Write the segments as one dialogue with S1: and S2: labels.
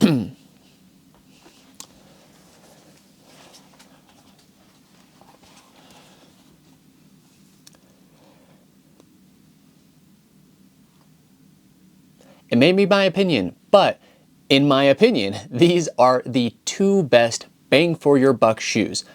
S1: It may be my opinion, but in my opinion, these are the two best bang for your buck shoes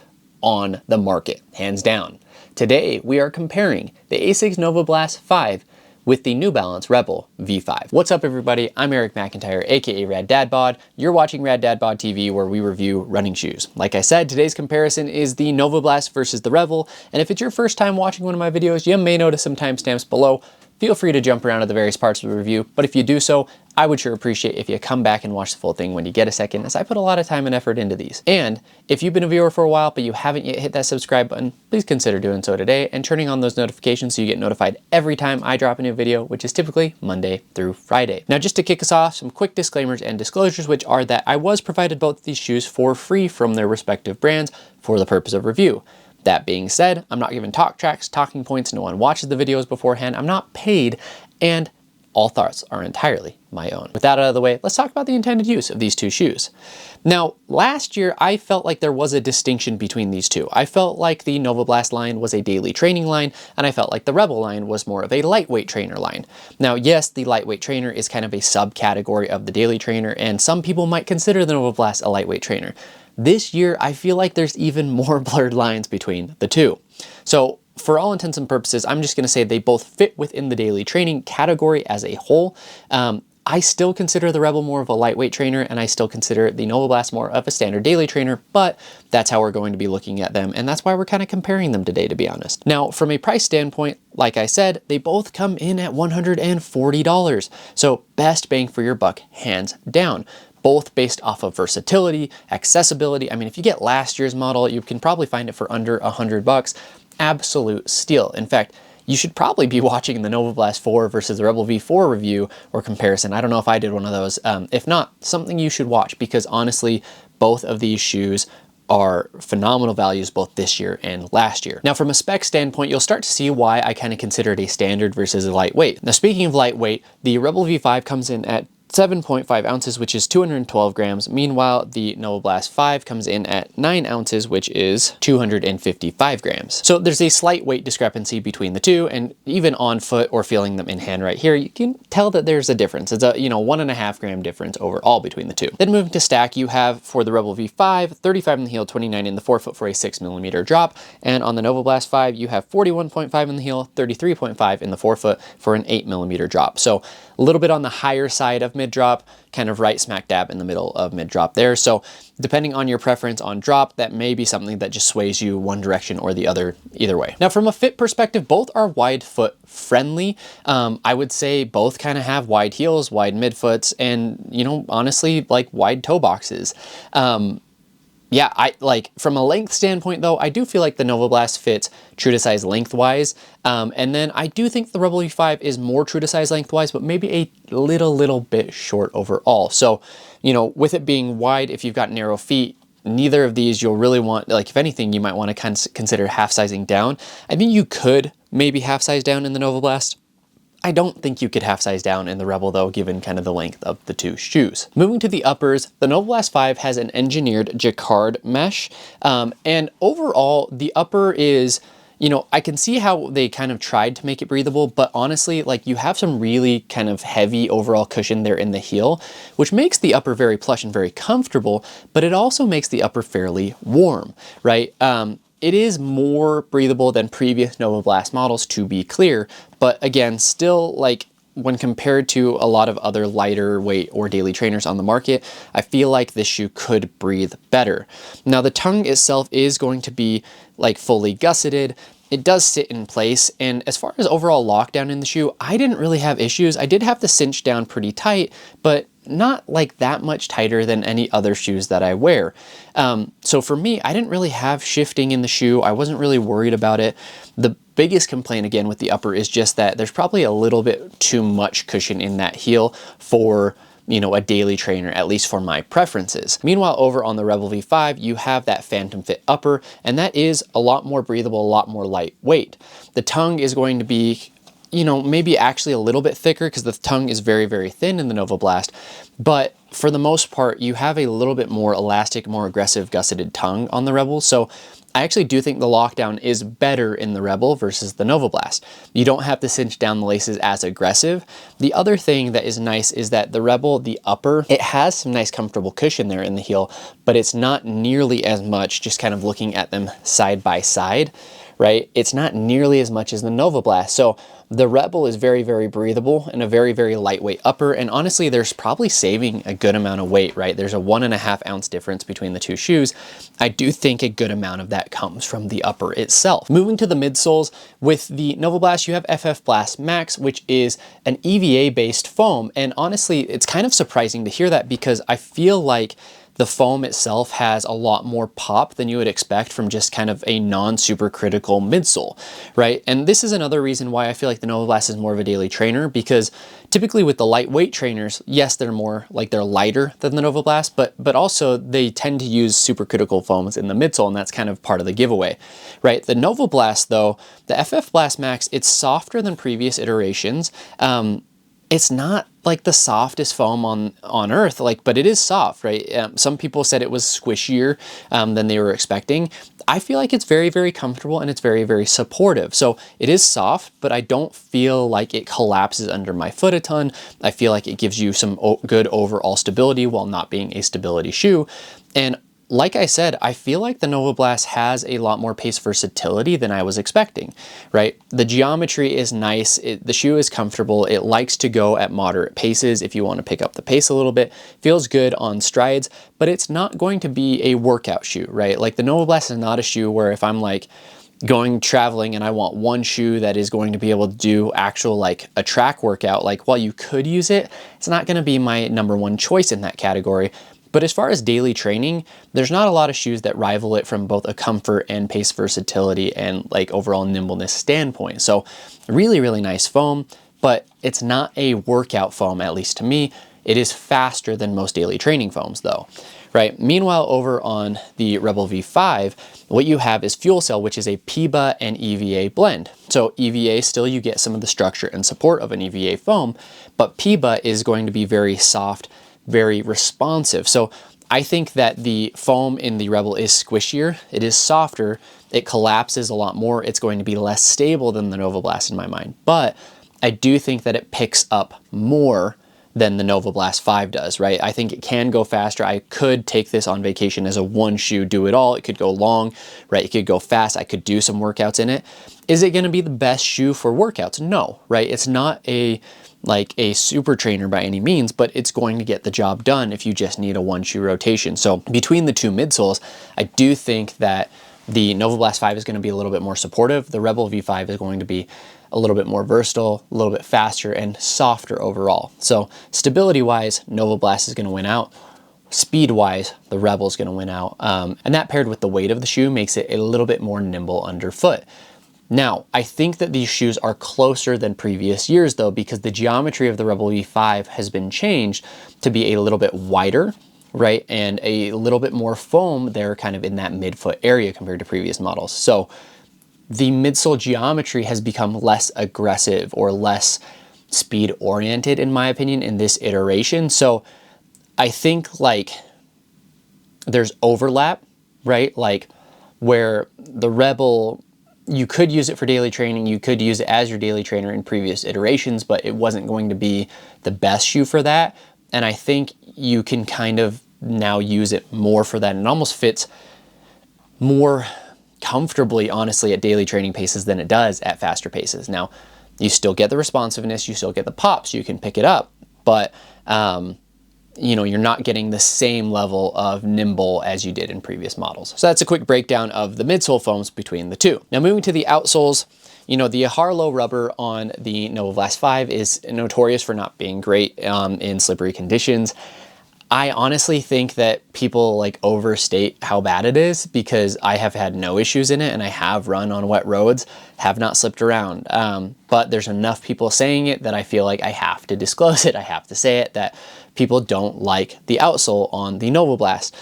S1: on the market, hands down. Today, we are comparing the ASICS Novablast 5 with the New Balance Rebel V5. What's up everybody, I'm Eric McIntyre, aka Rad Dad Bod. You're watching Rad Dad Bod TV, where we review running shoes. Like I said, today's comparison is the Novablast versus the Rebel, and if it's your first time watching one of my videos, you may notice some timestamps below. Feel free to jump around to the various parts of the review, but if you do so, I would sure appreciate if you come back and watch the full thing when you get a second, as I put a lot of time and effort into these. And if you've been a viewer for a while, but you haven't yet hit that subscribe button, please consider doing so today and turning on those notifications so you get notified every time I drop a new video, which is typically Monday through Friday. Now, just to kick us off, some quick disclaimers and disclosures, which are that I was provided both of these shoes for free from their respective brands for the purpose of review. That being said, I'm not given talk tracks, talking points, no one watches the videos beforehand, I'm not paid, and all thoughts are entirely my own. With that out of the way, let's talk about the intended use of these two shoes. Now, last year, I felt like there was a distinction between these two. I felt like the Novablast line was a daily training line, and I felt like the Rebel line was more of a lightweight trainer line. Now, yes, the lightweight trainer is kind of a subcategory of the daily trainer, and some people might consider the Novablast a lightweight trainer. This year, I feel like there's even more blurred lines between the two. So, for all intents and purposes, I'm just going to say they both fit within the daily training category as a whole. I still consider the Rebel more of a lightweight trainer, and I still consider the Novablast more of a standard daily trainer, but that's how we're going to be looking at them, and that's why we're kind of comparing them today, to be honest. Now, from a price standpoint, like I said, they both come in at $140, so best bang for your buck, hands down. Both based off of versatility, accessibility. I mean, if you get last year's model, you can probably find it for under $100. Absolute steal. In fact, you should probably be watching the Novablast 4 versus the Rebel V4 review or comparison. I don't know if I did one of those. If not, something you should watch, because honestly, both of these shoes are phenomenal values both this year and last year. Now, from a spec standpoint, you'll start to see why I kind of consider it a standard versus a lightweight. Now, speaking of lightweight, the Rebel V5 comes in at 7.5 ounces, which is 212 grams. Meanwhile, the Novablast 5 comes in at 9 ounces, which is 255 grams. So there's a slight weight discrepancy between the two, and even on foot or feeling them in hand right here, you can tell that there's a difference. It's a 1.5 gram difference overall between the two. Then moving to stack, you have for the Rebel V5, 35 in the heel, 29 in the forefoot for a 6mm drop, and on the Novablast 5, you have 41.5 in the heel, 33.5 in the forefoot for an 8mm drop. So a little bit on the higher side of mid drop, kind of right smack dab in the middle of mid drop there. So depending on your preference on drop, that may be something that just sways you one direction or the other, either way. Now, from a fit perspective, both are wide foot friendly. I would say both kind of have wide heels, wide midfoots, and honestly, like wide toe boxes. Yeah, from a length standpoint though, I do feel like the Novablast fits true to size lengthwise. And then I do think the Rebel V5 is more true to size lengthwise, but maybe a little bit short overall. So, with it being wide, if you've got narrow feet, neither of these you'll really want, like if anything, you might want to consider half sizing down. I think you could maybe half size down in the Novablast. I don't think you could half size down in the Rebel though, given kind of the length of the two shoes. Moving to the uppers, the Novablast 5 has an engineered jacquard mesh, and overall the upper is, I can see how they kind of tried to make it breathable, but honestly, like you have some really kind of heavy overall cushion there in the heel, which makes the upper very plush and very comfortable, but it also makes the upper fairly warm, right? It is more breathable than previous Novablast models, to be clear, but again, still, like when compared to a lot of other lighter weight or daily trainers on the market, I feel like this shoe could breathe better. Now, the tongue itself is going to be like fully gusseted. It does sit in place, and as far as overall lockdown in the shoe, I didn't really have issues. I did have to cinch down pretty tight, but not like that much tighter than any other shoes that I wear. So for me, I didn't really have shifting in the shoe. I wasn't really worried about it. The biggest complaint again with the upper is just that there's probably a little bit too much cushion in that heel for a daily trainer, at least for my preferences. Meanwhile, over on the Rebel V5, you have that Phantom Fit upper, and that is a lot more breathable, a lot more lightweight. The tongue is going to be, maybe actually a little bit thicker because the tongue is very, very thin in the Novablast, but for the most part, you have a little bit more elastic, more aggressive gusseted tongue on the Rebel. So I actually do think the lockdown is better in the Rebel versus the Novablast. You don't have to cinch down the laces as aggressive. The other thing that is nice is that the Rebel, the upper, it has some nice comfortable cushion there in the heel, but it's not nearly as much, just kind of looking at them side by side, right? It's not nearly as much as the Novablast. So the Rebel is very, very breathable and a very, very lightweight upper. And honestly, there's probably saving a good amount of weight, right? There's a 1.5 ounce difference between the two shoes. I do think a good amount of that comes from the upper itself. Moving to the midsoles, with the Novablast, you have FF Blast Max, which is an EVA based foam. And honestly, it's kind of surprising to hear that because I feel like the foam itself has a lot more pop than you would expect from just kind of a non-supercritical midsole, right? And this is another reason why I feel like the Novablast is more of a daily trainer, because typically with the lightweight trainers, yes, they're more like they're lighter than the Novablast, but also they tend to use supercritical foams in the midsole, and that's kind of part of the giveaway, right? The Novablast though, the FF Blast Max, it's softer than previous iterations. It's not like the softest foam on earth, but it is soft, right? Some people said it was squishier than they were expecting. I feel like it's very, very comfortable and it's very, very supportive. So it is soft, but I don't feel like it collapses under my foot a ton. I feel like it gives you some good overall stability while not being a stability shoe. And like I said, I feel like the Novablast has a lot more pace versatility than I was expecting, right? The geometry is nice. The shoe is comfortable. It likes to go at moderate paces if you want to pick up the pace a little bit. Feels good on strides, but it's not going to be a workout shoe, right? Like the Novablast is not a shoe where if I'm like going traveling and I want one shoe that is going to be able to do actual like a track workout, like while you could use it, it's not going to be my #1 choice in that category. But as far as daily training, there's not a lot of shoes that rival it from both a comfort and pace versatility and like overall nimbleness standpoint. So really, really nice foam, but it's not a workout foam, at least to me. It is faster than most daily training foams though, right? Meanwhile, over on the Rebel V5, what you have is Fuel Cell, which is a PIBA and EVA blend. So EVA, still you get some of the structure and support of an EVA foam, but PIBA is going to be very soft, very responsive. So I think that the foam in the Rebel is squishier, it is softer, it collapses a lot more, it's going to be less stable than the Novablast in my mind. But I do think that it picks up more than the Novablast 5 does, right? I think it can go faster. I could take this on vacation as a one shoe, do it all. It could go long, right? It could go fast. I could do some workouts in it. Is it gonna be the best shoe for workouts? No, right? It's not like a super trainer by any means, but it's going to get the job done if you just need a one shoe rotation. So between the two midsoles, I do think that the Novablast 5 is going to be a little bit more supportive. The Rebel V5 is going to be a little bit more versatile, a little bit faster and softer overall. So stability wise, Novablast is going to win out. Speed wise, the Rebel is going to win out. And that paired with the weight of the shoe makes it a little bit more nimble underfoot. Now, I think that these shoes are closer than previous years though, because the geometry of the Rebel V5 has been changed to be a little bit wider, right? And a little bit more foam there kind of in that midfoot area compared to previous models. So the midsole geometry has become less aggressive or less speed oriented in my opinion in this iteration. So I think like there's overlap, right? Like where the Rebel, you could use it for daily training, you could use it as your daily trainer in previous iterations, but it wasn't going to be the best shoe for that. And I think you can kind of now use it more for that. And it almost fits more comfortably, honestly, at daily training paces than it does at faster paces. Now, you still get the responsiveness, you still get the pop, so you can pick it up, but you know, you're not getting the same level of nimble as you did in previous models. So that's a quick breakdown of the midsole foams between the two. Now moving to the outsoles, you know, the Harlow rubber on the Novablast 5 is notorious for not being great in slippery conditions. I honestly think that people like overstate how bad it is because I have had no issues in it and I have run on wet roads, have not slipped around. But there's enough people saying it that I feel like I have to disclose it. I have to say it, that people don't like the outsole on the Novablast.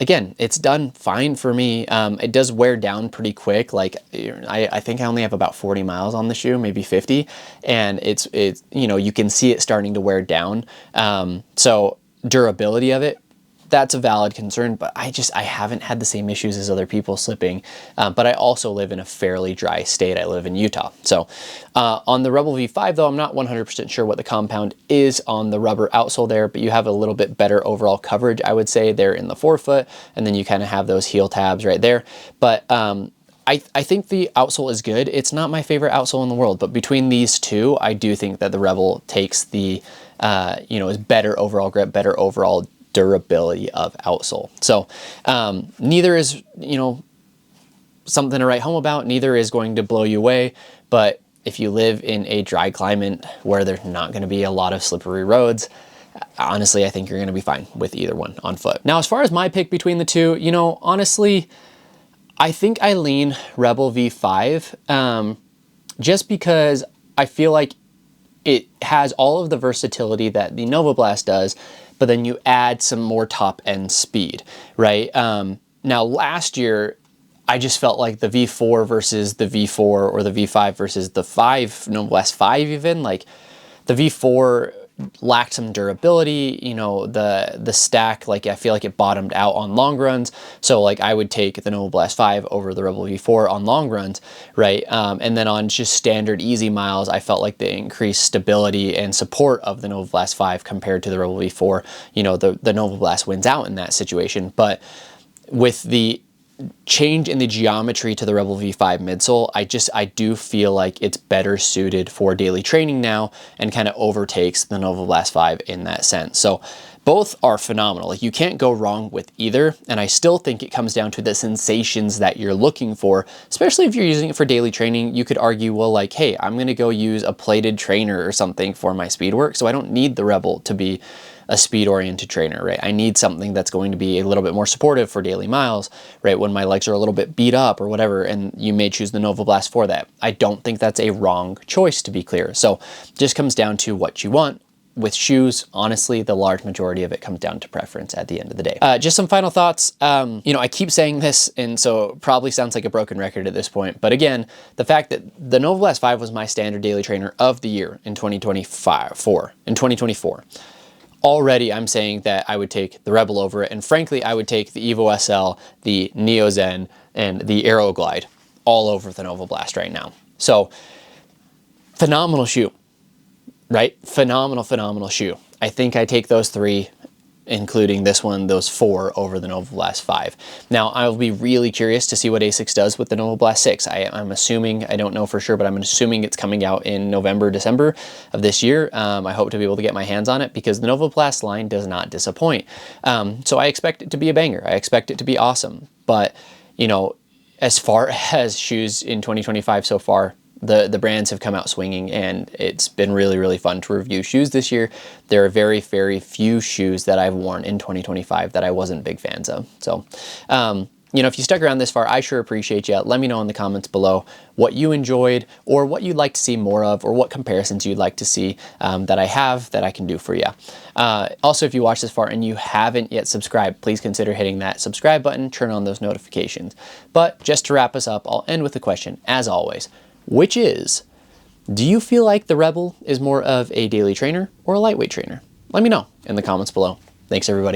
S1: Again, it's done fine for me. It does wear down pretty quick. Like I think I only have about 40 miles on the shoe, maybe 50. And it's you know, you can see it starting to wear down. So durability of it, that's a valid concern, but I haven't had the same issues as other people slipping. But I also live in a fairly dry state. I live in Utah. So on the Rebel V5 though, I'm not 100% sure what the compound is on the rubber outsole there, but you have a little bit better overall coverage, I would say, there in the forefoot, and then you kind of have those heel tabs right there. But I think the outsole is good. It's not my favorite outsole in the world, but between these two, I do think that the Rebel takes the, is better overall grip, better overall durability of outsole. So neither is, something to write home about. Neither is going to blow you away. But if you live in a dry climate where there's not going to be a lot of slippery roads, honestly, I think you're going to be fine with either one on foot. Now, as far as my pick between the two, honestly, I think I lean Rebel V5 just because I feel like it has all of the versatility that the Novablast does, but then you add some more top end speed, right? Now last year, I just felt like the V4 versus the V4 or the V5 versus the Novablast 5 even, like the V4 lacked some durability, the stack, like I feel like it bottomed out on long runs. So like I would take the Novablast 5 over the Rebel V4 on long runs, right? And then on just standard easy miles, I felt like the increased stability and support of the Novablast 5 compared to the Rebel V4, the Novablast wins out in that situation. But with the change in the geometry to the Rebel V5 midsole, I do feel like it's better suited for daily training now and kind of overtakes the Novablast 5 in that sense. So both are phenomenal. Like you can't go wrong with either. And I still think it comes down to the sensations that you're looking for, especially if you're using it for daily training. You could argue, well, like, hey, I'm going to go use a plated trainer or something for my speed work. So I don't need the Rebel to be a speed-oriented trainer, right? I need something that's going to be a little bit more supportive for daily miles, right? When my legs are a little bit beat up or whatever, and you may choose the Novablast for that. I don't think that's a wrong choice, to be clear. So it just comes down to what you want. With shoes, honestly, the large majority of it comes down to preference at the end of the day. Just some final thoughts. I keep saying this, and so it probably sounds like a broken record at this point. But again, the fact that the Novablast 5 was my standard daily trainer of the year in 2024. Already I'm saying that I would take the Rebel over it, and frankly I would take the Evo SL, the Neo Zen, and the Aero Glide all over the Novablast right now. So phenomenal shoe, right? Phenomenal shoe. I think I take those three, including this one, those 4 over the Novablast 5. Now, I'll be really curious to see what ASICS does with the Novablast 6. I'm assuming, I don't know for sure, but I'm assuming it's coming out in November, December of this year. I hope to be able to get my hands on it because the Novablast line does not disappoint. So I expect it to be a banger. I expect it to be awesome. But, as far as shoes in 2025 so far, the brands have come out swinging, and it's been really, really fun to review shoes this year. There are very, very few shoes that I've worn in 2025 that I wasn't big fans of. So, if you stuck around this far, I sure appreciate you. Let me know in the comments below what you enjoyed or what you'd like to see more of, or what comparisons you'd like to see that I have that I can do for you. Also, if you watched this far and you haven't yet subscribed, please consider hitting that subscribe button, turn on those notifications. But just to wrap us up, I'll end with a question, as always, which is, do you feel like the Rebel is more of a daily trainer or a lightweight trainer? Let me know in the comments below. Thanks, everybody.